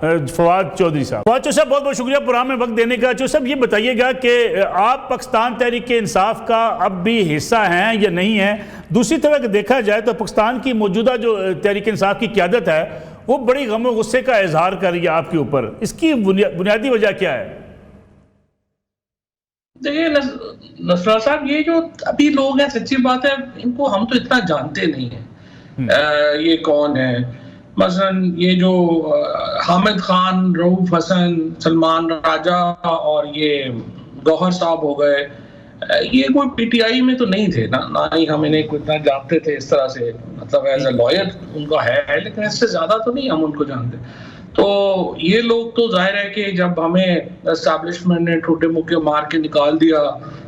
فواد چودھری صاحب بہت بہت شکریہ پروگرام میں وقت دینے کا۔ چودھری صاحب یہ بتائیے گا کہ آپ پاکستان تحریک انصاف کا اب بھی حصہ ہیں یا نہیں ہیں؟ دوسری طرح اگر دیکھا جائے تو پاکستان کی موجودہ جو تحریک انصاف کی قیادت ہے وہ بڑی غم و غصے کا اظہار کر رہی ہے آپ کے اوپر، اس کی بنیادی وجہ کیا ہے؟ دیکھیے نصراللہ صاحب، یہ جو ابھی لوگ ہیں، سچی بات ہے ان کو ہم تو اتنا جانتے نہیں ہیں یہ کون ہے۔ مثلا یہ جو حامد خان، رؤوف حسن، سلمان راجہ اور یہ گوہر صاحب ہو گئے، یہ کوئی پی ٹی آئی میں تو نہیں تھے نہ ہی ہم انہیں کوئی اتنا جانتے تھے اس طرح سے، مطلب ایز اے لائر ان کا ہے، لیکن اس سے زیادہ تو نہیں ہم ان کو جانتے۔ تو یہ لوگ تو ظاہر ہے کہ جب ہمیں اسٹیبلشمنٹ نے ٹھوٹے مکے مار کے نکال دیا،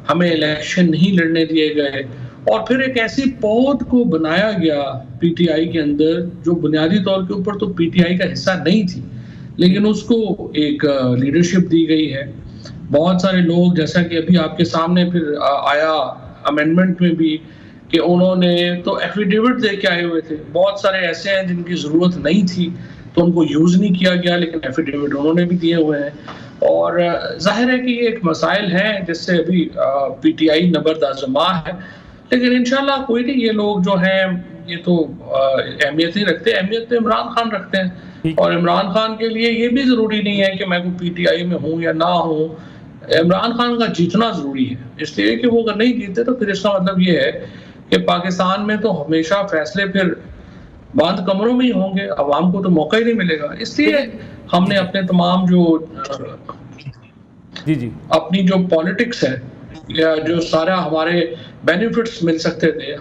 ہمیں الیکشن نہیں لڑنے دیے گئے، اور پھر ایک ایسی پود کو بنایا گیا پی ٹی آئی کے اندر جو بنیادی طور کے اوپر تو پی ٹی آئی کا حصہ نہیں تھی، لیکن اس کو ایک لیڈرشپ دی گئی ہے۔ بہت سارے لوگ، جیسا کہ ابھی آپ کے سامنے پھر آیا امینڈمنٹ میں بھی، کہ انہوں نے تو ایفیڈیوٹ دے کے آئے ہوئے تھے، بہت سارے ایسے ہیں جن کی ضرورت نہیں تھی تو ان کو یوز نہیں کیا گیا، لیکن ایفیڈیوٹ انہوں نے بھی دیے ہوئے ہیں۔ اور ظاہر ہے کہ یہ ایک مسائل ہیں جس سے ابھی پی ٹی آئی نبرد آزما ہے، لیکن انشاءاللہ کوئی نہیں، یہ لوگ جو ہیں یہ تو اہمیت نہیں رکھتے، اہمیت تو عمران خان رکھتے ہیں، اور عمران خان کے لیے یہ بھی ضروری نہیں ہے کہ میں کوئی پی ٹی آئی میں ہوں یا نہ ہوں، عمران خان کا جیتنا ضروری ہے، اس لیے کہ وہ اگر نہیں جیتے تو پھر اس کا مطلب یہ ہے کہ پاکستان میں تو ہمیشہ فیصلے پھر بند کمروں میں ہی ہوں گے، عوام کو تو موقع ہی نہیں ملے گا۔ اس لیے ہم نے اپنے تمام جو اپنی جو پالیٹکس ہے یا جو سارا ہمارے بینیفٹس مل سکتے تھے،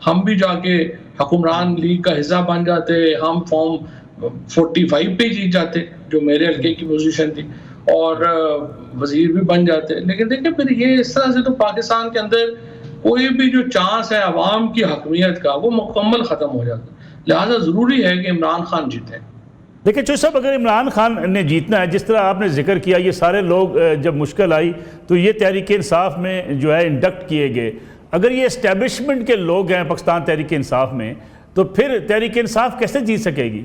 ہم بھی جا کے حکمران لیگ کا حصہ بن جاتے، ہم فارم 45 پہ جیت جاتے جو میرے حلقے کی پوزیشن تھی، اور وزیر بھی بن جاتے، لیکن دیکھیں پھر یہ اس طرح سے تو پاکستان کے اندر کوئی بھی جو چانس ہے عوام کی حکمیت کا وہ مکمل ختم ہو جاتا، لہٰذا ضروری ہے کہ عمران خان جیتے۔ دیکھیں چودھری صاحب، اگر عمران خان نے جیتنا ہے، جس طرح آپ نے ذکر کیا یہ سارے لوگ جب مشکل آئی تو یہ تحریک انصاف میں جو ہے انڈکٹ کیے گئے، اگر یہ اسٹیبلشمنٹ کے لوگ ہیں پاکستان تحریک انصاف میں تو پھر تحریک انصاف کیسے جیت سکے گی؟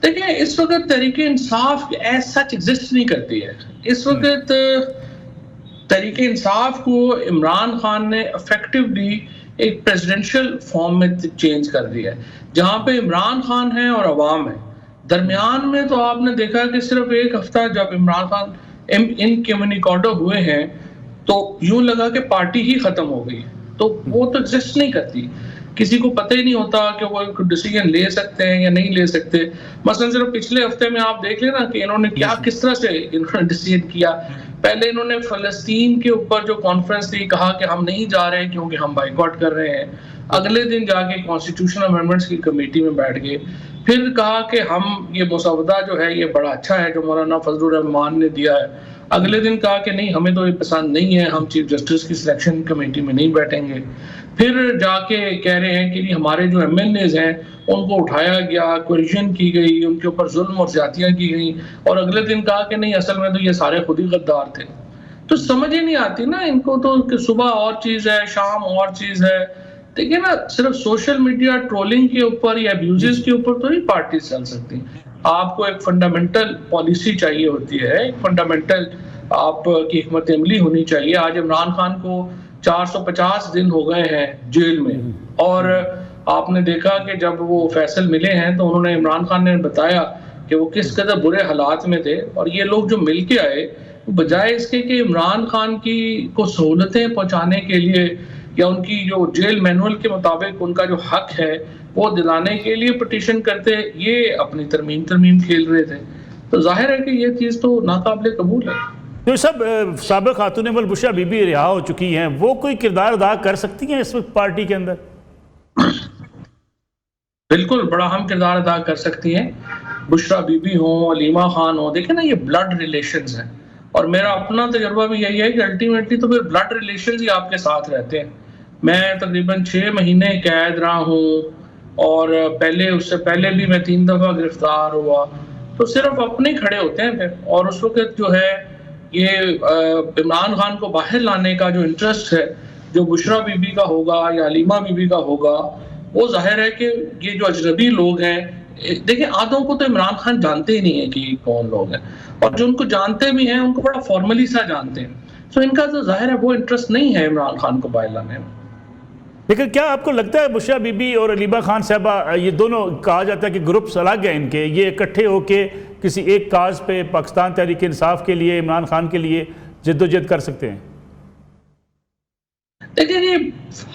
دیکھیں اس وقت Tehreek Insaf as such exist نہیں کرتی ہے، اس وقت تحریک انصاف کو عمران خان نے افیکٹولی ایک پریزیڈنشل فارم میں چینج کر دیا ہے، جہاں پہ عمران خان ہے اور عوام ہے۔ درمیان میں تو آپ نے دیکھا کہ صرف ایک ہفتہ جب عمران خان انکمیونیکاڈو ہوئے ہیں تو یوں لگا کہ پارٹی ہی ختم ہو گئی، تو وہ تو ایگزسٹ نہیں کرتی، کسی کو پتہ ہی نہیں ہوتا کہ وہ ڈیسیژن لے سکتے ہیں یا نہیں لے سکتے۔ مثلا صرف پچھلے ہفتے میں آپ دیکھ لیں نا کہ انہوں نے کس طرح سے ڈیسیژن کیا۔ پہلے انہوں نے فلسطین کے اوپر جو کانفرنس تھی کہا کہ ہم نہیں جا رہے کیونکہ ہم بائیکاٹ کر رہے ہیں، اگلے دن جا کے کانسٹیٹیوشنل امینڈمنٹس کی کمیٹی میں بیٹھ گئے، پھر کہا کہ ہم یہ مسودہ جو ہے یہ بڑا اچھا ہے جو مولانا فضل الرحمان نے دیا ہے، اگلے دن کہا کہ نہیں ہمیں تو یہ پسند نہیں ہے، ہم چیف جسٹس کی سلیکشن کمیٹی میں نہیں بیٹھیں گے، پھر جا کے کہہ رہے ہیں کہ ہمارے جو ایم ایل ایز ہیں ان کو اٹھایا گیا، کوریژن کی گئی، ان کے اوپر ظلم اور زیادتیاں کی گئیں، اور اگلے دن کہا کہ نہیں اصل میں تو یہ سارے خود ہی غدار تھے۔ تو سمجھ ہی نہیں آتی نا ان کو تو کہ صبح اور چیز ہے شام اور چیز ہے۔ دیکھیں نا صرف سوشل میڈیا ٹرولنگ کے اوپر یا ابیوزز کے اوپر تو نہیں پارٹی چل سکتی، آپ کو ایک فنڈامنٹل پالیسی چاہیے ہوتی ہے، ایک فنڈامنٹل آپ کی حکمت عملی ہونی چاہیے۔ آج عمران خان کو 450 دن ہو گئے ہیں جیل میں، اور آپ نے دیکھا کہ جب وہ فیصل ملے ہیں تو انہوں نے عمران خان نے بتایا کہ وہ کس قدر برے حالات میں تھے، اور یہ لوگ جو مل کے آئے بجائے اس کے کہ عمران خان کو سہولتیں پہنچانے کے لیے یا ان کی جو جیل مینول کے مطابق ان کا جو حق ہے وہ دلانے کے لیے پٹیشن کرتے، یہ اپنی ترمیم کھیل رہے تھے، تو ظاہر ہے کہ یہ چیز تو ناقابل قبول ہے۔ تو سب سابق خاتون ملک بشریٰ بی بی رہا ہو چکی ہیں، وہ کوئی کردار ادا کر سکتی ہیں اس وقت پارٹی کے اندر؟ بالکل بڑا اہم کردار ادا کر سکتی ہیں، بشریٰ بی بی ہوں، علیمہ خان ہوں، دیکھیں نا یہ بلڈ ریلیشنز ہیں، اور میرا اپنا تجربہ بھی یہی ہے کہ الٹیمیٹلی تو پھر بلڈ ریلیشنز ہی آپ کے ساتھ رہتے ہیں۔ میں تقریباً 6 مہینے قید رہا ہوں، اور اس سے پہلے بھی میں 3 دفعہ گرفتار ہوا، تو صرف اپنے کھڑے ہوتے ہیں پھر، اور اس وقت جو ہے یہ عمران خان کو باہر لانے کا جو انٹرسٹ ہے جو بشریٰ بی بی کا ہوگا یا علیمہ بی بی کا ہوگا، وہ ظاہر ہے کہ یہ جو اجنبی لوگ ہیں، دیکھیں آدھوں کو تو عمران خان جانتے ہی نہیں ہے کہ یہ کون لوگ ہیں، اور جو ان کو جانتے بھی ہیں ان کو بڑا فارملی سا جانتے ہیں. سو ان کا تو ظاہر ہے وہ انٹرسٹ نہیں ہے عمران خان کو باہر لانے میں. لیکن کیا آپ کو لگتا ہے بشریٰ بی بی اور علیبہ خان صاحبہ، یہ دونوں کہا جاتا ہے کہ گروپس الگ ہیں ان کے، یہ اکٹھے ہو کے کسی ایک کاز پہ پاکستان تحریک انصاف کے لیے، عمران خان کے لیے جد و جہد کر سکتے ہیں؟ دیکھیں جی،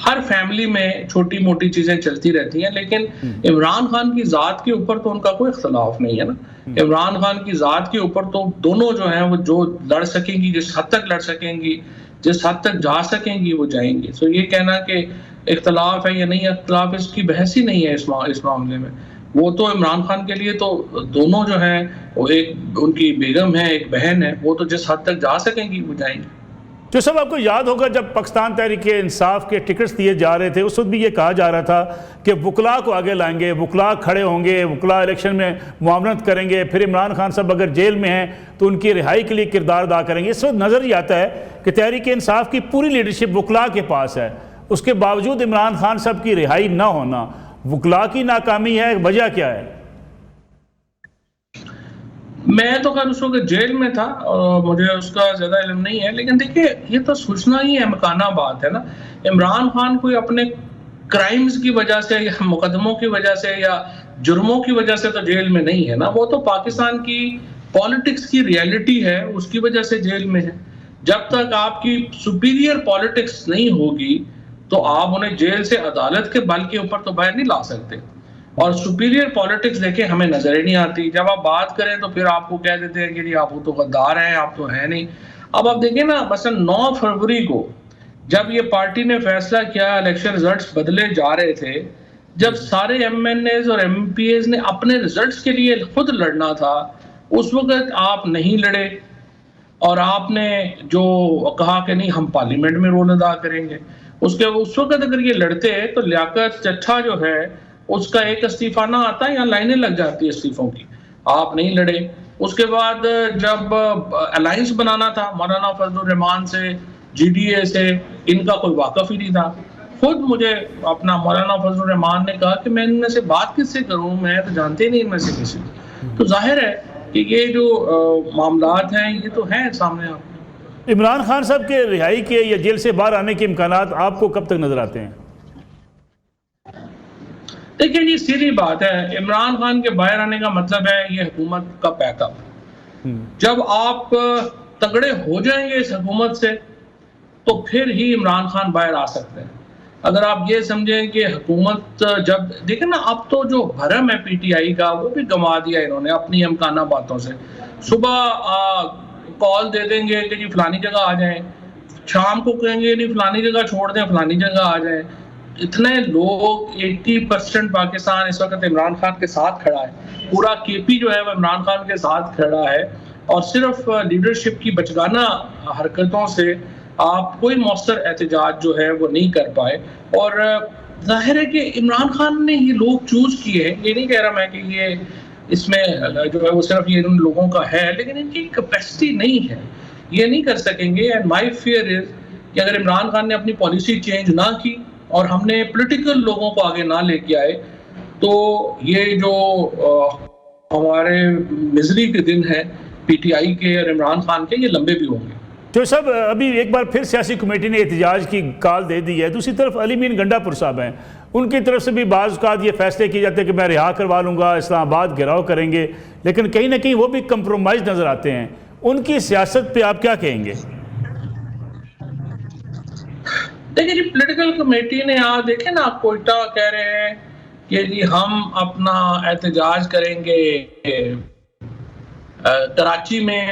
ہر فیملی میں چھوٹی موٹی چیزیں چلتی رہتی ہیں، لیکن عمران خان کی ذات کے اوپر تو ان کا کوئی اختلاف نہیں ہے نا. عمران خان کی ذات کے اوپر تو دونوں جو ہیں وہ جو لڑ سکیں گی، جس حد تک لڑ سکیں گی، جس حد تک جا سکیں گی وہ جائیں گی. سو یہ کہنا کہ اختلاف ہے یا نہیں اختلاف، اس کی بحث ہی نہیں ہے اس معاملے میں. وہ تو عمران خان کے لیے تو دونوں جو ہیں، وہ ایک ان کی بیگم ہے، ایک بہن ہے، وہ تو جس حد تک جا سکیں گی وہ جائیں گی. جو سب آپ کو یاد ہوگا جب پاکستان تحریک انصاف کے ٹکٹس دیے جا رہے تھے، اس وقت بھی یہ کہا جا رہا تھا کہ وکلاء کو آگے لائیں گے، وکلاء کھڑے ہوں گے، وکلاء الیکشن میں معاونت کریں گے، پھر عمران خان صاحب اگر جیل میں ہیں تو ان کی رہائی کے لیے کردار ادا کریں گے. اس وقت نظر یہ آتا ہے کہ تحریک انصاف کی پوری لیڈرشپ وکلاء کے پاس ہے، اس کے باوجود عمران خان صاحب کی رہائی نہ ہونا وکلاء کی ناکامی ہے، وجہ کیا ہے؟ میں تو خیر اس وقت جیل میں تھا اور مجھے اس کا زیادہ علم نہیں ہے، لیکن دیکھیے یہ تو سوچنا ہی امکانہ بات ہے نا. عمران خان کوئی اپنے کرائمز کی وجہ سے یا مقدموں کی وجہ سے یا جرموں کی وجہ سے تو جیل میں نہیں ہے نا. وہ تو پاکستان کی پالیٹکس کی ریالٹی ہے، اس کی وجہ سے جیل میں ہے. جب تک آپ کی سپیریئر پالیٹکس نہیں ہوگی تو آپ انہیں جیل سے عدالت کے بل کے اوپر تو باہر نہیں لا سکتے. اور سپیریئر پالیٹکس دیکھیں ہمیں نظر ہی نہیں آتی. جب آپ بات کریں تو پھر آپ کو کہہ دیتے ہیں کہ جی آپ تو غدار ہیں، آپ تو ہیں نہیں. اب آپ دیکھیں نا، مثلا 9 فروری کو جب یہ پارٹی نے فیصلہ کیا، الیکشن رزلٹس بدلے جا رہے تھے، جب سارے ایم این ایز اور ایم پی ایز نے اپنے رزلٹس کے لیے خود لڑنا تھا، اس وقت آپ نہیں لڑے اور آپ نے جو کہا کہ نہیں ہم پارلیمنٹ میں رول ادا کریں گے. اس وقت اگر یہ لڑتے تو لیاقت چچا جو ہے اس کا ایک استعفیٰ نہ آتا، یا لائنیں لگ جاتی استعفوں کی. آپ نہیں لڑے. اس کے بعد جب الائنس بنانا تھا مولانا فضل الرحمان سے، جی ڈی اے سے، ان کا کوئی واقف ہی نہیں تھا. خود مجھے اپنا مولانا فضل الرحمان نے کہا کہ میں ان میں سے بات کس سے کروں، میں تو جانتے ہی نہیں ان میں سے کسی. تو ظاہر ہے کہ یہ جو معاملات ہیں یہ تو ہیں سامنے. آپ عمران خان صاحب کے رہائی کے یا جیل سے باہر آنے کے امکانات آپ کو کب تک نظر آتے ہیں؟ دیکھیں جی، سیدھی بات ہے، عمران خان کے باہر آنے کا مطلب ہے یہ حکومت کا پیک اپ. جب آپ تگڑے ہو جائیں گے اس حکومت سے تو پھر ہی عمران خان باہر آ سکتے ہیں. اگر آپ یہ سمجھیں کہ حکومت جب دیکھیں نا، اب تو جو بھرم ہے پی ٹی آئی کا وہ بھی گنوا دیا انہوں نے اپنی امکانہ باتوں سے. صبح کال دے دیں گے کہ جی فلانی جگہ آ جائیں، شام کو کہیں گے نہیں فلانی جگہ چھوڑ دیں، فلانی جگہ آ جائیں. اتنے لوگ 80% پاکستان اس وقت عمران خان کے ساتھ کھڑا ہے. پورا کے پی جو ہے وہ عمران خان کے ساتھ کھڑا ہے، اور صرف لیڈرشپ کی بچگانہ حرکتوں سے آپ کوئی مؤثر احتجاج جو ہے وہ نہیں کر پائے. اور ظاہر ہے کہ عمران خان نے یہ لوگ چوز کیے ہیں. یہ نہیں کہہ رہا میں کہ یہ اس میں جو ہے وہ صرف یہ ان لوگوں کا ہے، لیکن ان کی کیپیسٹی نہیں ہے، یہ نہیں کر سکیں گے. اینڈ مائی فیئر از کہ اگر عمران خان نے اپنی پالیسی چینج نہ کی اور ہم نے پولیٹیکل لوگوں کو آگے نہ لے کے آئے تو یہ جو ہمارے مزری کے دن ہیں پی ٹی آئی کے اور عمران خان کے، یہ لمبے بھی ہوں گے. جو سب ابھی ایک بار پھر سیاسی کمیٹی نے احتجاج کی کال دے دی ہے. دوسری طرف علی مین گنڈا پور صاحب ہیں، ان کی طرف سے بھی بعض اوقات یہ فیصلے کیے جاتے ہیں کہ میں رہا کروا لوں گا، اسلام آباد گھیراؤ کریں گے، لیکن کہیں نہ کہیں وہ بھی کمپرومائز نظر آتے ہیں. ان کی سیاست پہ آپ کیا کہیں گے؟ دیکھیں جی، پولیٹیکل کمیٹی نے دیکھیں نا، کوئٹہ کہہ رہے ہیں کہ جی ہم اپنا احتجاج کریں گے کراچی میں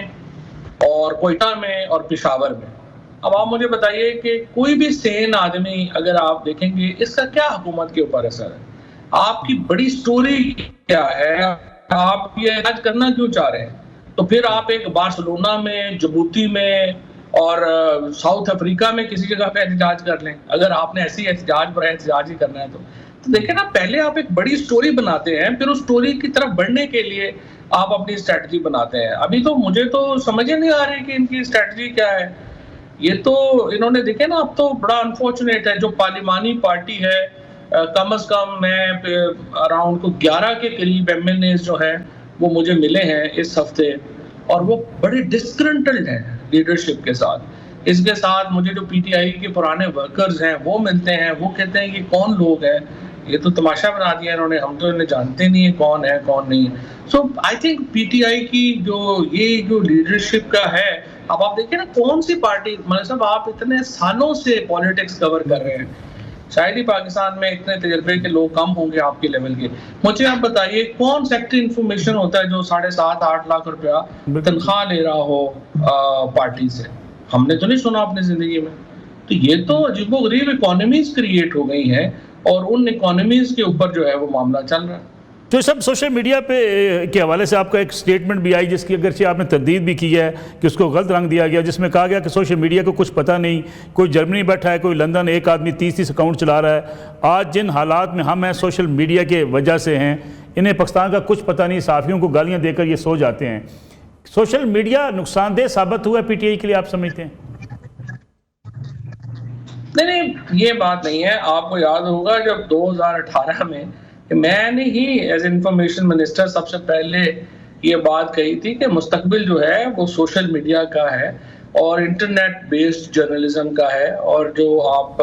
اور کوئٹہ میں اور پشاور میں. اب آپ مجھے بتائیے کہ کوئی بھی سین آدمی اگر آپ دیکھیں گے اس کا کیا حکومت کے اوپر اثر ہے؟ آپ کی بڑی سٹوری کیا ہے؟ آپ یہ احتجاج کرنا کیوں چاہ رہے ہیں؟ تو پھر آپ ایک بارسلونا میں، جبوتی میں اور ساؤتھ افریقہ میں کسی جگہ پہ احتجاج کر لیں. اگر آپ نے ایسی احتجاج پر احتجاج ہی کرنا ہے تو دیکھیں نا، پہلے آپ ایک بڑی سٹوری بناتے ہیں، پھر اس سٹوری کی طرف بڑھنے کے لیے آپ اپنی اسٹریٹجی بناتے ہیں. ابھی تو مجھے تو سمجھ ہی نہیں آ رہی کہ ان کی اسٹریٹجی کیا ہے. یہ تو انہوں نے دیکھیں نا، اب تو بڑا انفارچونیٹ ہے جو پارلیمانی پارٹی ہے کم از کم میں اراؤنڈ کو 11 کے قریب MNAs جو ہیں وہ مجھے ملے ہیں اس ہفتے, اور وہ بڑے ڈسگرنٹلڈ ہیں لیڈرشپ کے ساتھ. اس کے ساتھ مجھے جو PTI کے پرانے ورکرز ہیں وہ ملتے ہیں, وہ کہتے ہیں کہ کون لوگ ہیں, یہ تو تماشا بنا دیا انہوں نے, ہم تو انہیں جانتے نہیں ہیں کون ہے کون نہیں ہے. سو آئی تھنک PTI کی جو لیڈرشپ کا ہے, اب آپ دیکھیں نا کون سی پارٹی, مطلب صاحب آپ اتنے سالوں سے پالیٹکس کور کر رہے ہیں, شاید ہی پاکستان میں اتنے تجربے کے لوگ کم ہوں گے آپ کے لیول کے. مجھے آپ بتائیے کون سیکٹری انفارمیشن ہوتا ہے جو 7.5-8 لاکھ روپیہ تنخواہ لے رہا ہو پارٹی سے؟ ہم نے تو نہیں سنا اپنی زندگی میں. تو یہ تو عجیب و غریب اکانومیز کریٹ ہو گئی ہیں, اور ان اکانومیز کے اوپر جو ہے وہ معاملہ چل رہا ہے. تو سب سوشل میڈیا پہ کے حوالے سے آپ کا ایک سٹیٹمنٹ بھی آئی جس کی اگرچہ آپ نے تردید بھی کی ہے کہ اس کو غلط رنگ دیا گیا, جس میں کہا گیا کہ سوشل میڈیا کو کچھ پتہ نہیں, کوئی جرمنی بیٹھا ہے, کوئی لندن, ایک آدمی 30 اکاؤنٹ چلا رہا ہے. آج جن حالات میں ہم ہیں سوشل میڈیا کے وجہ سے ہیں, انہیں پاکستان کا کچھ پتہ نہیں, صحافیوں کو گالیاں دے کر یہ سو جاتے ہیں. سوشل میڈیا نقصان دہ ثابت ہوا ہے PTI کے لیے, آپ سمجھتے ہیں؟ نہیں, یہ بات نہیں ہے. آپ کو یاد ہوگا جب 2018 میں میں نے ہی ایز انفارمیشن منسٹر سب سے پہلے یہ بات کہی تھی کہ مستقبل جو ہے وہ سوشل میڈیا کا ہے اور انٹرنیٹ بیسڈ جرنلزم کا ہے, اور جو آپ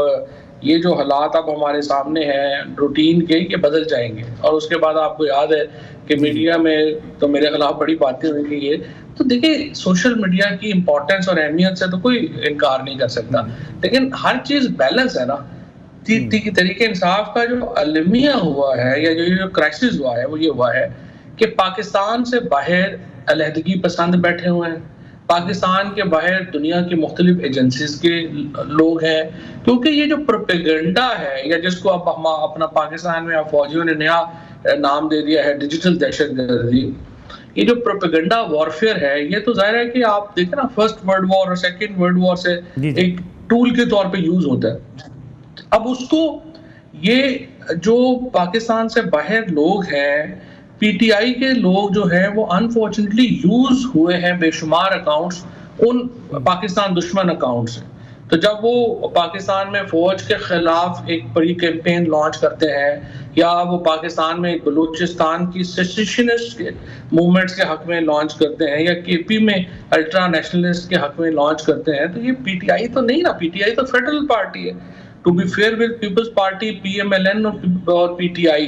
یہ جو حالات اب ہمارے سامنے ہیں روٹین کے, یہ بدل جائیں گے. اور اس کے بعد آپ کو یاد ہے کہ میڈیا میں تو میرے خلاف بڑی باتیں ہوئی کہ یہ تو دیکھیں سوشل میڈیا کی امپورٹنس اور اہمیت سے تو کوئی انکار نہیں کر سکتا, لیکن ہر چیز بیلنس ہے نا. طریقے انصاف کا جو المیہ ہوا ہے یا جو کرائسس ہوا ہے وہ یہ ہوا ہے کہ پاکستان سے باہر علیحدگی پسند بیٹھے ہوئے ہیں, پاکستان کے باہر دنیا کی مختلف ایجنسیز کے لوگ ہیں, کیونکہ یہ جو پروپیگنڈا ہے یا جس کو اب ہم اپنا پاکستان میں فوجیوں نے نیا نام دے دیا ہے ڈیجیٹل دہشت گردی, یہ جو پروپیگنڈا وارفیئر ہے یہ تو ظاہر ہے کہ آپ دیکھیں نا فرسٹ ورلڈ وار اور سیکنڈ ورلڈ وار سے ایک ٹول کے طور پہ یوز ہوتا ہے. اب اس کو یہ جو پاکستان سے باہر لوگ ہیں PTI کے لوگ جو ہیں وہ انفارچونیٹلی یوز ہوئے ہیں بے شمار اکاؤنٹس ان پاکستان دشمن اکاؤنٹ سے. تو جب وہ پاکستان میں فوج کے خلاف ایک بڑی کیمپین لانچ کرتے ہیں یا وہ پاکستان میں بلوچستان کی سیسیشنسٹ موومنٹس کے حق میں لانچ کرتے ہیں یا KP میں الٹرا نیشنلسٹ کے حق میں لانچ کرتے ہیں, تو یہ PTI تو نہیں نا, PTI تو فیڈرل پارٹی ہے. To be fair with Peoples Party, PMLN اور PTI,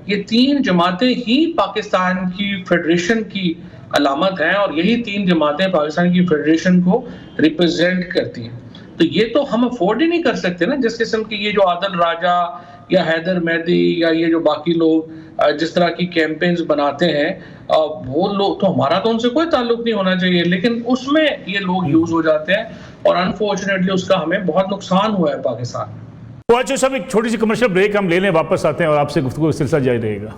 یہ 3 جماعتیں ہی پاکستان کی فیڈریشن کی علامت ہیں, اور یہی 3 جماعتیں پاکستان کی فیڈریشن کو ریپرزینٹ کرتی ہیں. تو یہ تو ہم افورڈ ہی نہیں کر سکتے نا جس قسم کی یہ جو عادل راجہ یا حیدر مہدی یا یہ جو باقی لوگ جس طرح کی کیمپینز بناتے ہیں, وہ لوگ تو ہمارا تو ان سے کوئی تعلق نہیں ہونا چاہیے, لیکن اس میں یہ لوگ یوز ہو جاتے ہیں اور انفارچونیٹلی اس کا ہمیں بہت نقصان ہوا ہے پاکستان میں. اچھا صاحب ایک چھوٹی سی کمرشل بریک ہم لے لیں, واپس آتے ہیں اور آپ سے گفتگو کا سلسلہ جاری رہے گا.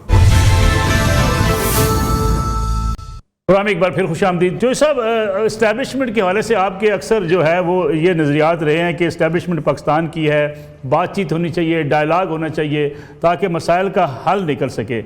پروگرام ایک بار پھر خوش آمدید. جو صاحب اسٹیبلشمنٹ کے حوالے سے آپ کے اکثر جو ہے وہ یہ نظریات رہے ہیں کہ اسٹیبلشمنٹ پاکستان کی ہے, بات چیت ہونی چاہیے, ڈائلاگ ہونا چاہیے تاکہ مسائل کا حل نکل سکے.